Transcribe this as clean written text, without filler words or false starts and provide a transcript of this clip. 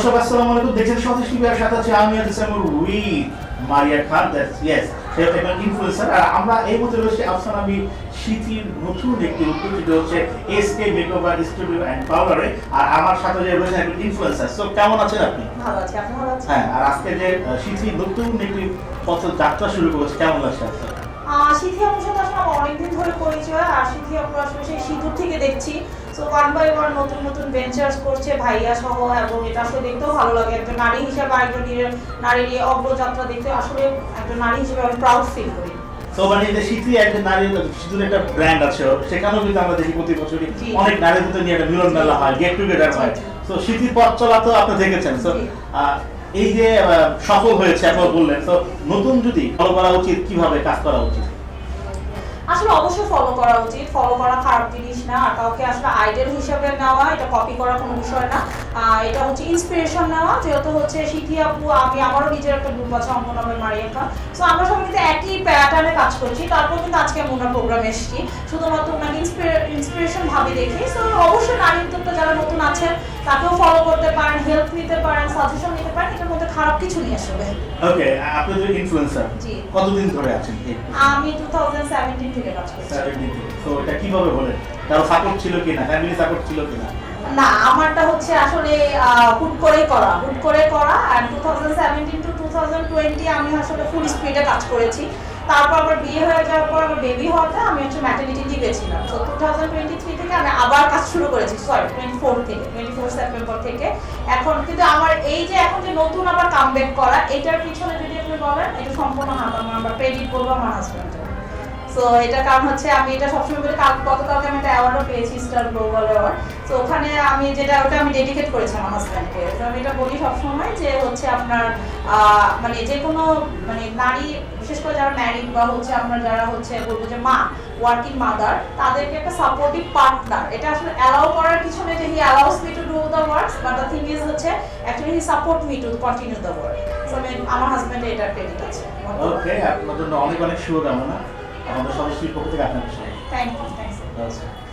দর্শক আসসালামু আলাইকুম, দেখছেন সতীশ টিভির সাথে আছে আমি December with Maria Khan. That's yes, সে একটা ইনফ্লুয়েন্সার। আর আমরা এই মুহূর্তে রয়েছে আফসানা বি শীতির নতুন একটি উদ্যোগ, যেটা হচ্ছে এসকে মেকওভার স্টুডিও অ্যান্ড পার্লারে। আর আমার সাথে যে রয়েছে একজন ইনফ্লুয়েন্সার। সো কেমন আছেন আপনি? ভালো আছি, আপনি ভালো আছেন? হ্যাঁ, আর আজকে যে শীতির নতুন একটি পথ যাত্রা শুরু করেছে, কেমন লাগছে আপনার? সিথি আপুর সাথে আসলে আমার অনেকদিন ধরে পরিচয়। আর সিথি আপু আসলে সেই সিঁদুর থেকে দেখছি, সো ওয়ান বাই ওয়ান নতুন নতুন ভেঞ্চার্স করছে ভাইয়া সহ, এবং এটা আসলে দেখতেও ভালো লাগে। একজন নারী হিসেবে আরেকজন নারীর এই অগ্রযাত্রা দেখতে আসলে একজন নারী হিসেবে আমি প্রাউড ফিল করি। তো মানে যে শীতি একটা নারী শুধু একটা ব্র্যান্ড আছে, সেখানেও কিন্তু আমরা দেখি প্রতি বছরই অনেক নারীর ভিতরে নিয়ে একটা মিলন মেলা হয়, গেট টুগেদার হয়। তো শীতির পথ চলা তো আপনি দেখেছেন। তো এই যে সফল হয়েছে আপনি বললেন, তো নতুন যদি ফলো করা উচিত, কিভাবে কাজ করা উচিত? আসলে অবশ্যই ফলো করা উচিত। ফলো করা খারাপ জিনিস না, আর কাউকে আসলে আইডল হিসেবে নেওয়া, এটা কপি করার কোনো বিষয় না। এটা হচ্ছে ইন্সপিরেশন নেওয়া। যেহেতু হচ্ছে সিথি আপু, আমারও নিজের একটা গ্রুপ আছে অঙ্গনমের মারিয়া খান। সো আমরা সবাই কিন্তু একই প্যাটার্নে কাজ করছি। তারপর কিন্তু আজকে আমি ওনার প্রোগ্রামে এসেছি শুধুমাত্র ওনাকে ইন্সপিরেশন ভাবে দেখি। সো অবশ্যই নারী উদ্যোক্তা যারা নতুন আছেন তাকেও ফলো করতে পারেন, হেল্প নিতে পারেন, সাজেশন নিতে পারেন। এটার মধ্যে খারাপ কিছু নেই আসলে। ওকে, আপনি যে ইনফ্লুয়েন্সার, জি, কতদিন ধরে আছেন? আমি 2017 থেকে কাজ করছি। তো এটা কিভাবে হলেন? কারো সাপোর্ট ছিল কিনা, ফ্যামিলি সাপোর্ট ছিল কিনা? না, আমারটা হচ্ছে আসলে হুট করে করা। আর 2017 টু 2020 আমি আসলে ফুল স্পিডে কাজ করেছি। তারপর আবার বিয়ে হয়ে যাওয়ার পর আমার বেবি হওয়াতে আমি হচ্ছে ম্যাটারনিটি লিভে ছিলাম। তো 2023 থেকে আমি আবার কাজ শুরু করেছি, 24 সেপ্টেম্বর থেকে। এখন কিন্তু আমার এই যে এখন যে নতুন আবার কামব্যাক করা, এটার পিছনে যদি আপনি বলেন, এটা সম্পূর্ণ আমরা ক্রেডিট করবো আমার হাজব্যান্ডের। সো এটা কারণ হচ্ছে আমি এটা সবসময় বলি, গতকালকে আমি একটা অ্যাওয়ার্ডও পেয়েছি, স্টার গ্লোবাল অ্যাওয়ার্ড। তো ওখানে আমি ওটা আমি ডেডিকেট করেছি আমার হাজব্যান্ডকে। তো আমি এটা বলি সবসময় যে হচ্ছে আপনার মানে যে কোনো মানে নারী, বিশেষ করে যারা ম্যারিড বা হচ্ছে আমরা যারা হচ্ছে বলবো যে মা, ওয়ার্কিং মাদার, তাদেরকে একটা সাপোর্টিভ পার্টনার, এটা আসলে অ্যালাউ করার পিছনে যে he allows me to do the works, but the thing is হচ্ছে actually he support me to continue the work. So আমার হাজব্যান্ডের এটা ক্রেডিট আছে। ওকে, আপনার জন্য অনেক অনেক শুভকামনা আমাদের সদস্যের পক্ষ থেকে। আপনার থ্যাংক ইউ।